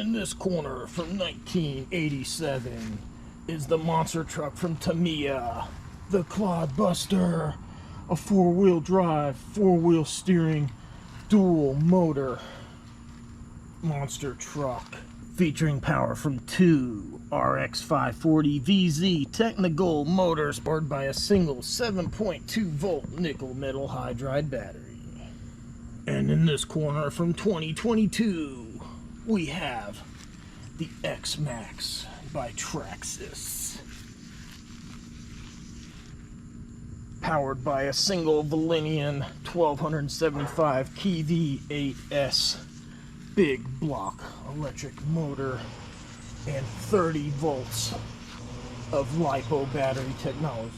in this corner from 1987 is the monster truck from Tamiya, the Clodbuster, a four-wheel drive, four-wheel steering, dual motor monster truck featuring power from two RX 540 VZ Technical motors powered by a single 7.2 volt nickel metal hydride battery. And in this corner from 2022 we have the X-Maxx by Traxxas, powered by a single Valenian 1275 key V8S big block electric motor and 30 volts of LiPo battery technology.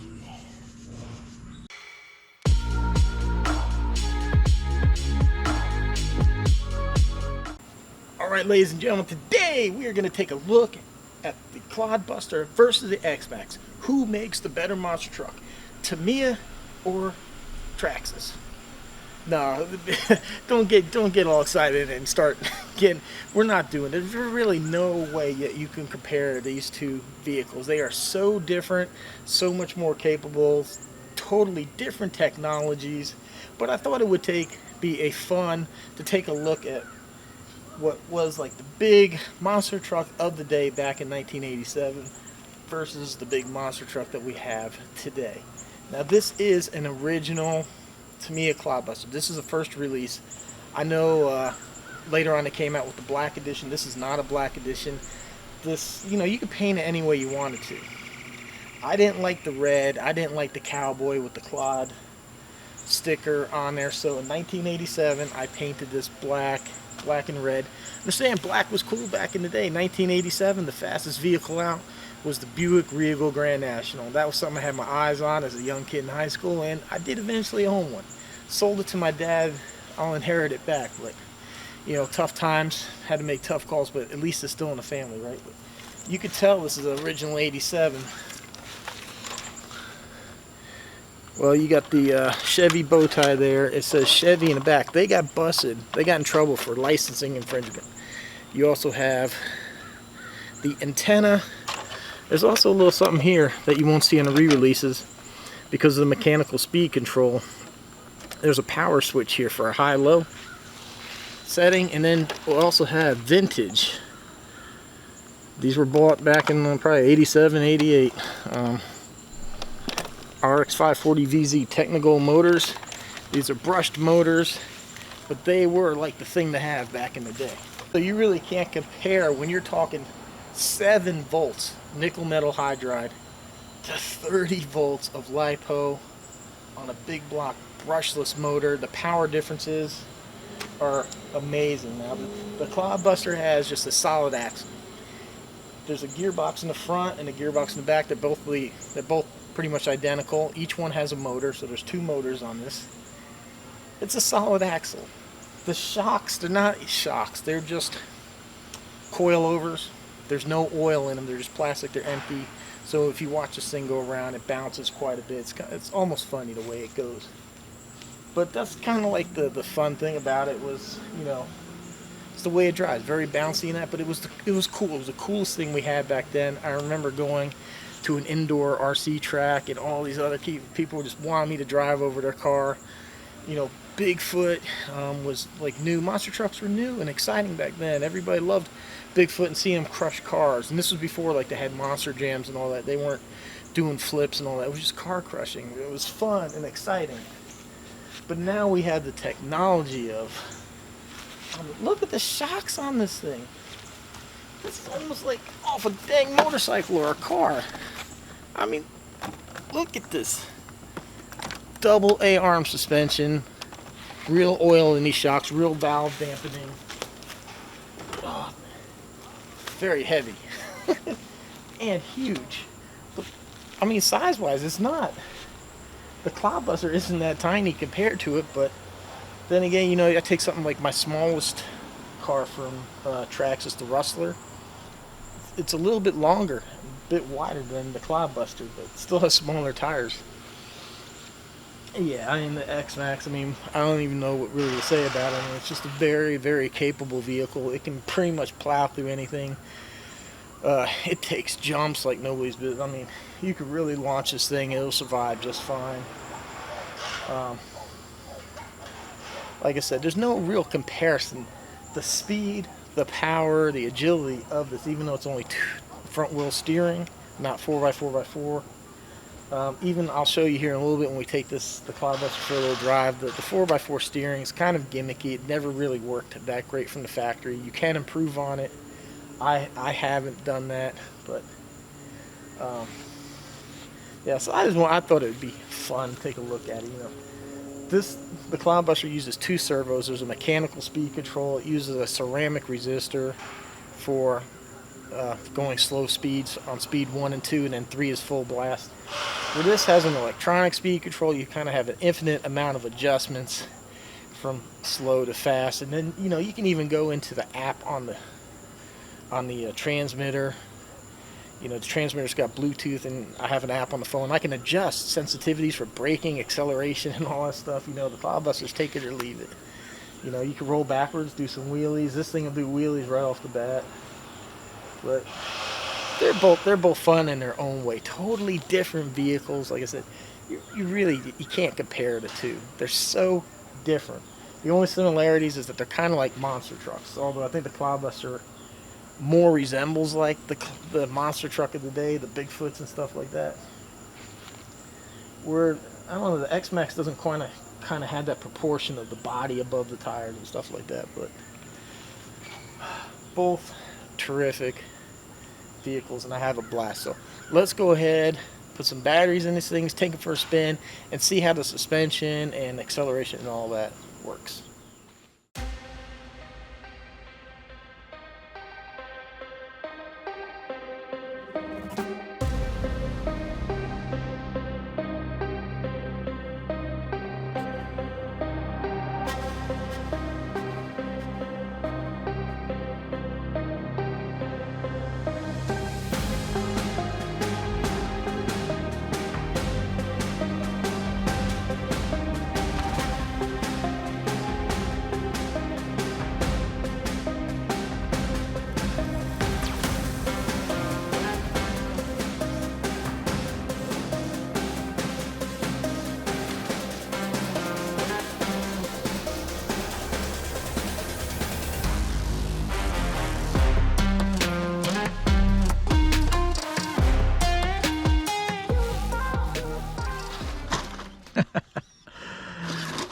Alright, ladies and gentlemen, today we are going to take a look at the Clodbuster versus the X-Maxx. Who makes the better monster truck, Tamiya or Traxxas? No, don't get all excited and start getting. We're not doing it. There's really no way that you can compare these two vehicles. They are so different, so much more capable, totally different technologies. But I thought it would be a fun to take a look at what was like the big monster truck of the day back in 1987 versus the big monster truck that we have today. Now this is an original Tamiya Clodbuster. This is the first release. I know later on it came out with the black edition. This is not a black edition. This, you know, you could paint it any way you wanted to. I didn't like the red. I didn't like the cowboy with the Clod sticker on there. So in 1987 I painted this black and red. Understand, black was cool back in the day. 1987, the fastest vehicle out was the Buick Regal Grand National. That was something I had my eyes on as a young kid in high school, and I did eventually own one. Sold it to my dad. I'll inherit it back, but you know, tough times, had to make tough calls, but at least it's still in the family, right? But you could tell this is original 87. Well, you got the Chevy bow tie there. It says Chevy in the back. They got busted. They got in trouble for licensing infringement. You also have the antenna. There's also a little something here that you won't see on the re-releases because of the mechanical speed control. There's a power switch here for a high-low setting, and then we'll also have vintage. These were bought back in probably 87, 88. RX 540 VZ Technical motors. These are brushed motors, but they were like the thing to have back in the day. So you really can't compare when you're talking 7 volts nickel metal hydride to 30 volts of LiPo on a big block brushless motor. The power differences are amazing. Now the Clodbuster has just a solid axle. There's a gearbox in the front and a gearbox in the back. They're both pretty much identical. Each one has a motor, so there's 2 motors on this. It's a solid axle. The shocks, they're not shocks, they're just coilovers. There's no oil in them, they're just plastic, they're empty. So if you watch this thing go around, it bounces quite a bit. It's almost funny the way it goes. But that's kind of like the fun thing about it was, you know, it's the way it drives. Very bouncy in that, but it was cool. It was the coolest thing we had back then. I remember going to an indoor RC track and all these other people just wanted me to drive over their car. You know, Bigfoot was like new. Monster trucks were new and exciting back then. Everybody loved Bigfoot and seeing them crush cars. And this was before like they had monster jams and all that. They weren't doing flips and all that. It was just car crushing. It was fun and exciting. But now we have the technology of, look at the shocks on this thing. This is almost like off a dang motorcycle or a car. I mean, look at this. Double A-arm suspension, real oil in these shocks, real valve dampening. Oh, very heavy and huge. But, I mean, size-wise, it's not. The Clodbuster isn't that tiny compared to it, but then again, you know, I take something like my smallest car from Traxxas, the Rustler. It's a little bit longer, a bit wider than the Clodbuster, but still has smaller tires. Yeah, I mean the X-Maxx, I mean, I don't even know what really to say about it. I mean, it's just a very, very capable vehicle. It can pretty much plow through anything. It takes jumps like nobody's business. I mean, you could really launch this thing, it'll survive just fine. Like I said, there's no real comparison. The speed, the power, the agility of this, even though it's only front wheel steering, not 4x4x4. Even I'll show you here in a little bit when we take the Clodbuster for a little drive. The 4x4 steering is kind of gimmicky. It never really worked that great from the factory. You can improve on it. I haven't done that, but yeah. So I thought it would be fun to take a look at it. You know, the Clodbuster uses 2 servos. There's a mechanical speed control. It uses a ceramic resistor for going slow speeds on speed 1 and 2, and then 3 is full blast. Where this has an electronic speed control, you kind of have an infinite amount of adjustments from slow to fast, and then you can even go into the app on the transmitter. The transmitter's got Bluetooth, and I have an app on the phone. I can adjust sensitivities for braking, acceleration, and all that stuff. The Clodbusters, take it or leave it. You can roll backwards, do some wheelies. This thing will do wheelies right off the bat. But they're both fun in their own way. Totally different vehicles. Like I said, you can't compare the two. They're so different. The only similarities is that they're kind of like monster trucks. Although I think the Clodbuster more resembles like the monster truck of the day, the Bigfoots and stuff like that. Where I don't know, the X-Maxx doesn't kind of have that proportion of the body above the tires and stuff like that. But both terrific vehicles, and I have a blast. So let's go ahead, put some batteries in these things, take it for a spin, and see how the suspension and acceleration and all that works.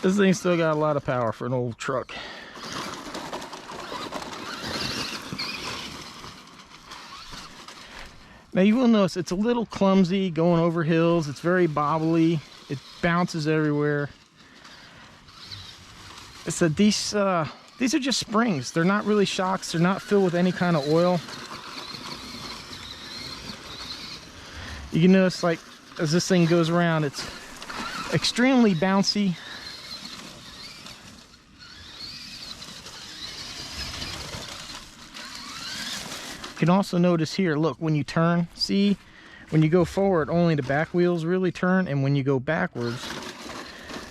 This thing still got a lot of power for an old truck. Now you will notice it's a little clumsy going over hills. It's very bobbly. It bounces everywhere. So these are just springs. They're not really shocks. They're not filled with any kind of oil. You can notice, like, as this thing goes around, it's extremely bouncy. You can also notice here, look, when you turn, see, when you go forward, only the back wheels really turn, and when you go backwards,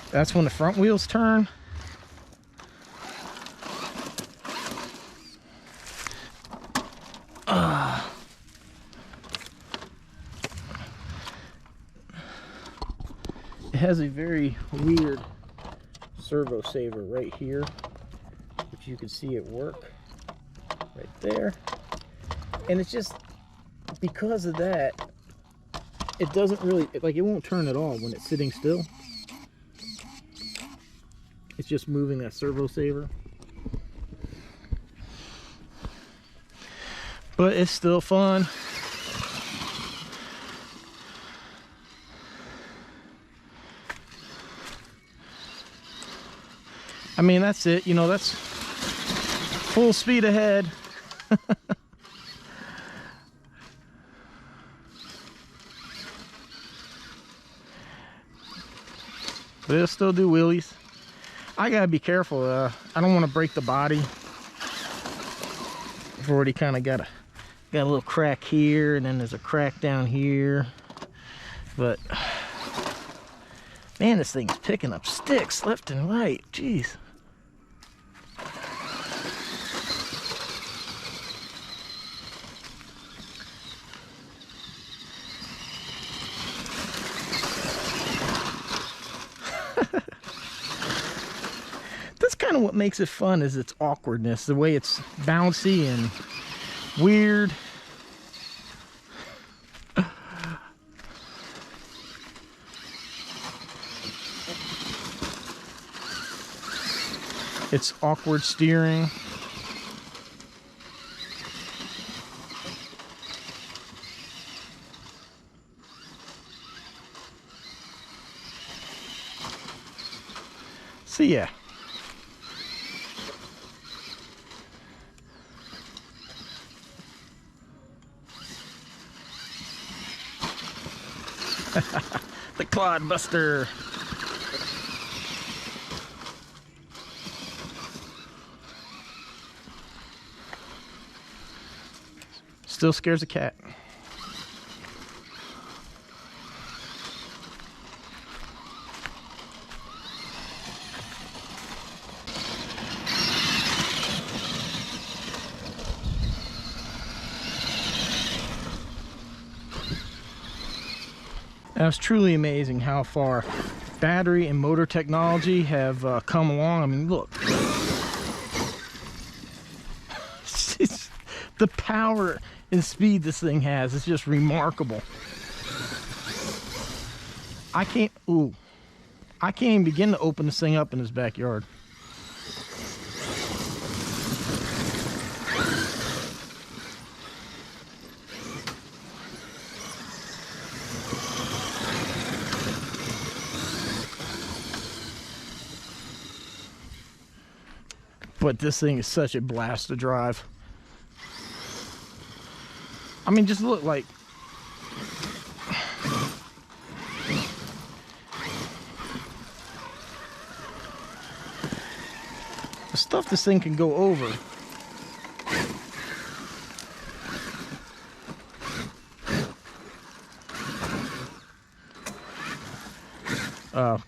that's when the front wheels turn. It has a very weird servo saver right here, which you can see at work right there. And it's just because of that, it doesn't really, like, it won't turn at all when it's sitting still. It's just moving that servo saver. But it's still fun. I mean, that's it, that's full speed ahead. But it'll still do wheelies. I gotta be careful. I don't want to break the body. I've already kind of got a little crack here, and then there's a crack down here. But Man, this thing's picking up sticks left and right. Jeez. That's kind of what makes it fun, is its awkwardness, the way it's bouncy and weird. It's awkward steering. So yeah. The Clodbuster. Still scares a cat. Now, it's truly amazing how far battery and motor technology have come along. I mean, look. It's the power and speed this thing has is just remarkable. I can't even begin to open this thing up in his backyard. But this thing is such a blast to drive. I mean, just look, like, the stuff this thing can go over.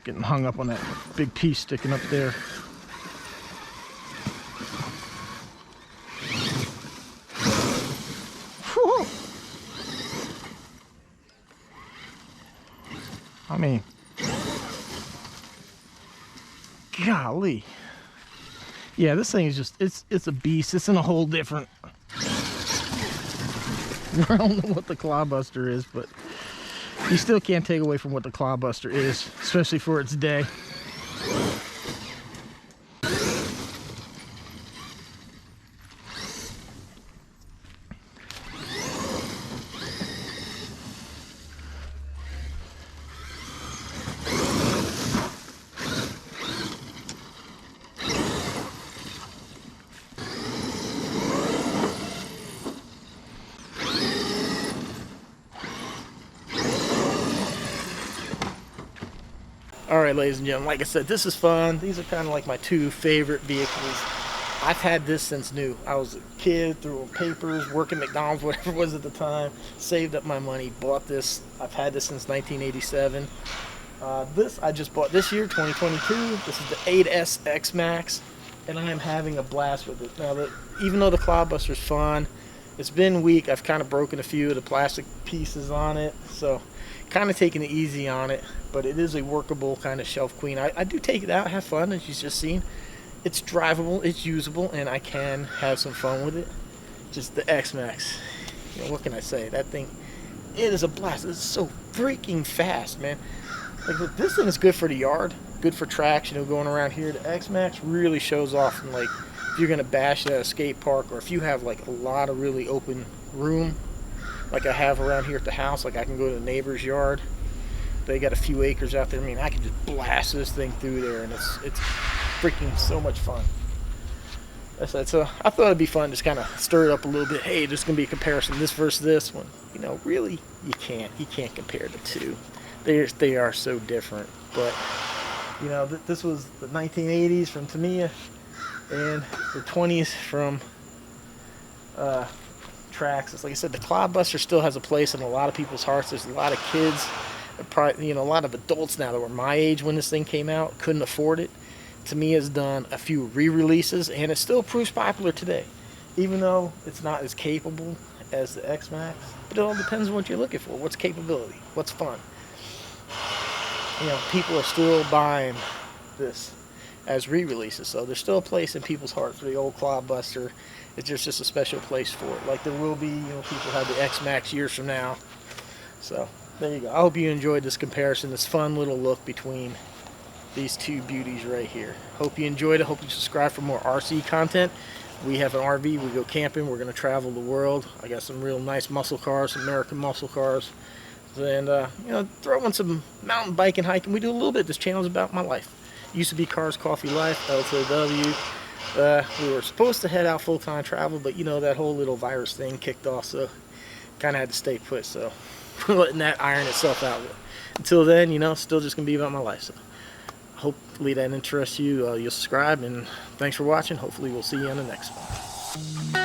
Getting hung up on that big piece sticking up there. I mean, golly. Yeah, this thing is just, it's a beast. It's in a whole different realm than what the Clodbuster is, but you still can't take away from what the Clodbuster is, especially for its day. Alright, ladies and gentlemen, like I said, this is fun. These are kind of like my two favorite vehicles. I've had this since new. I was a kid, threw papers, working McDonald's, whatever it was at the time, saved up my money, bought this. I've had this since 1987. This I just bought this year, 2022. This is the Traxxas X-Maxx, and I am having a blast with it. Now, even though the Clodbuster is fun, it's been weak. I've kind of broken a few of the plastic pieces on it, so kind of taking it easy on it, but it is a workable kind of shelf queen. I do take it out, have fun, as you've just seen. It's drivable, it's usable, and I can have some fun with it. Just the X-Maxx. You know, what can I say? That thing, it is a blast. It's so freaking fast, man. Like, look, this thing is good for the yard, good for tracks, you know, going around here. The X-Maxx really shows off in, like, if you're gonna bash at a skate park, or if you have like a lot of really open room, like I have around here at the house. Like, I can go to the neighbor's yard. They got a few acres out there. I mean, I can just blast this thing through there, and it's freaking so much fun. So I thought it'd be fun, just kind of stir it up a little bit. Hey, there's gonna be a comparison, this versus this one. You know, really, you can't compare the two. They are so different. But you know, this was the 1980s from Tamiya, and the 20s from Traxxas. Like I said, the Clodbuster still has a place in a lot of people's hearts. There's a lot of kids probably, you know, a lot of adults now that were my age when this thing came out couldn't afford it. Tamiya's done a few re-releases, and it still proves popular today, even though it's not as capable as the X-Maxx. But it all depends on what you're looking for. What's capability? What's fun? You know, people are still buying this as re-releases, so there's still a place in people's heart for the old Clodbuster. It's just a special place for it, like there will be, you know, people have the X-Maxx years from now. So there you go. I hope you enjoyed this comparison, this fun little look between these two beauties right here. Hope you enjoyed it. Hope you subscribe for more RC content. We have an RV. We go camping. We're going to travel the world. I got some real nice muscle cars, some American muscle cars, and you know, throw in some mountain biking, hiking. We do a little bit. This channel is about my life. Used to be Cars, Coffee, Life, LTW. We were supposed to head out full-time travel, but you know, that whole little virus thing kicked off, so kind of had to stay put. So we're letting that iron itself out. Until then, you know, still just gonna be about my life. So hopefully that interests you. You'll subscribe, and thanks for watching. Hopefully we'll see you on the next one.